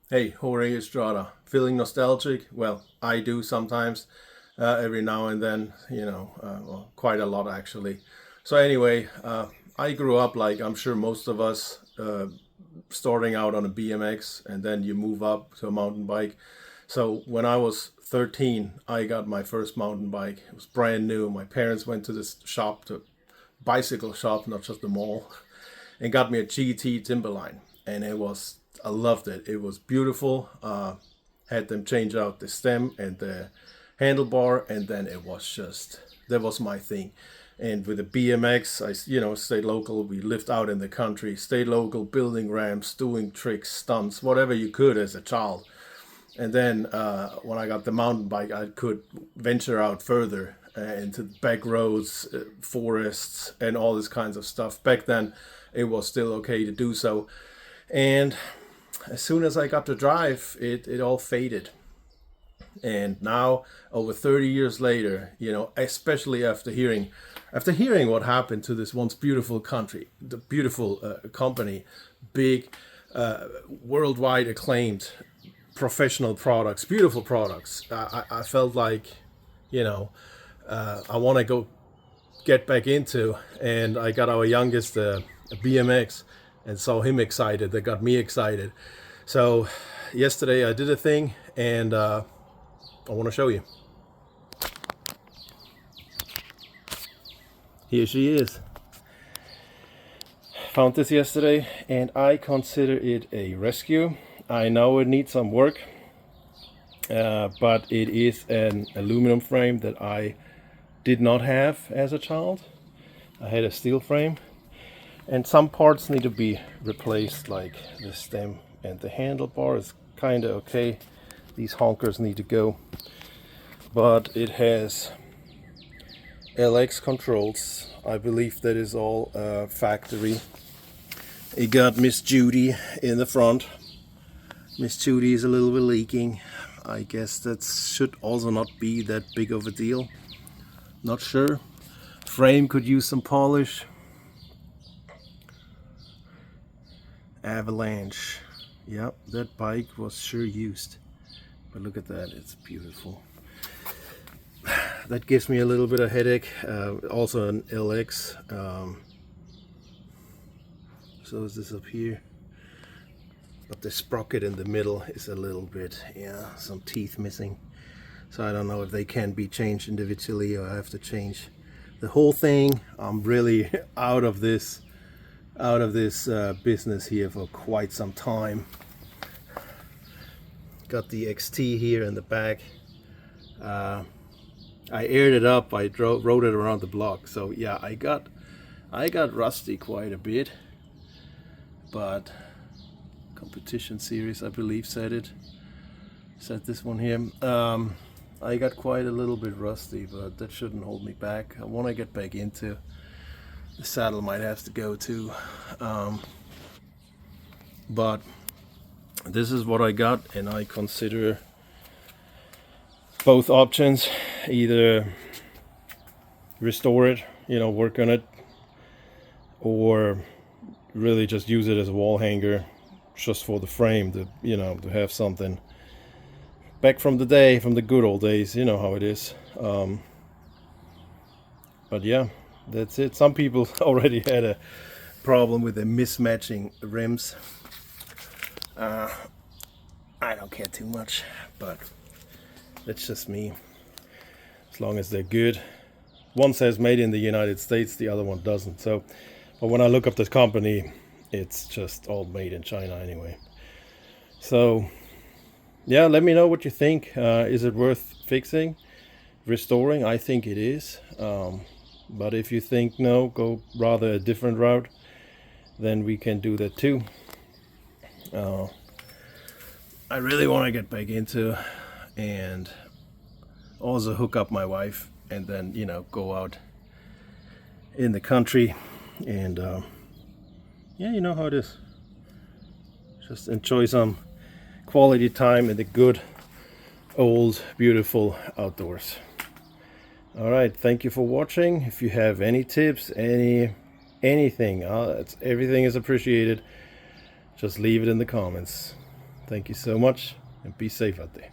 Hey, Jorge Estrada. Feeling nostalgic? Well, I do sometimes, every now and then, well, quite a lot actually. So, anyway, I grew up like I'm sure most of us, starting out on a BMX and then you move up to a mountain bike. So, when I was 13, I got my first mountain bike. It was brand new. My parents went to this shop, to bicycle shop, not just the mall, and got me a GT Timberline, and I loved it. It was beautiful. Had them change out the stem and the handlebar, and then it was just that was my thing. And with the BMX, stayed local. We lived out in the country, stayed local, building ramps, doing tricks, stunts, whatever you could as a child. And then when I got the mountain bike, I could venture out further into back roads, forests, and all this kinds of stuff. Back then, it was still okay to do so. And as soon as I got to drive, it all faded. And now, over 30 years later, especially after hearing what happened to this once beautiful country, the beautiful company, big, worldwide acclaimed professional products, beautiful products. I felt like, you know, I want to go get back into, and I got our youngest a BMX, and saw him excited. That got me excited. So yesterday I did a thing, and I want to show you. Here she is. Found this yesterday, and I consider it a rescue. I know it needs some work, but it is an aluminum frame that I did not have as a child. I had a steel frame, and some parts need to be replaced, like the stem and the handlebar is kind of okay. These honkers need to go, but it has LX controls. I believe that is all factory. It got Miss Judy in the front. Miss Judy is a little bit leaking. I guess that should also not be that big of a deal. Not sure. Frame could use some polish. Avalanche. Yep, that bike was sure used. But look at that, it's beautiful. That gives me a little bit of headache. Also an LX. So is this up here? But the sprocket in the middle is a little bit, some teeth missing. So I don't know if they can be changed individually, or I have to change the whole thing. I'm really out of this business here for quite some time. Got the XT here in the back. I aired it up. I rode it around the block. So yeah, I got rusty quite a bit, but competition series, I believe, said this one here. I got quite a little bit rusty, but that shouldn't hold me back. I want to get back into the saddle. Might have to go too, but this is what I got, and I consider both options: either restore it, work on it, or really just use it as a wall hanger, just for the frame, to have something back from the good old days. You know how it is. But yeah, that's it. Some people already had a problem with the mismatching rims. I don't care too much, but that's just me. As long as they're good. One says made in the United States, the other one doesn't. So, but when I look up this company, it's just all made in China anyway. So yeah, let me know what you think. Is it worth fixing, restoring? I think it is. But if you think no, go rather a different route, then we can do that too. I really want to get back into, and also hook up my wife, and then go out in the country, and yeah, you know how it is. Just enjoy some quality time in the good old beautiful outdoors. All right, thank you for watching. If you have any tips, anything, everything is appreciated. Just leave it in the comments. Thank you so much, and be safe out there.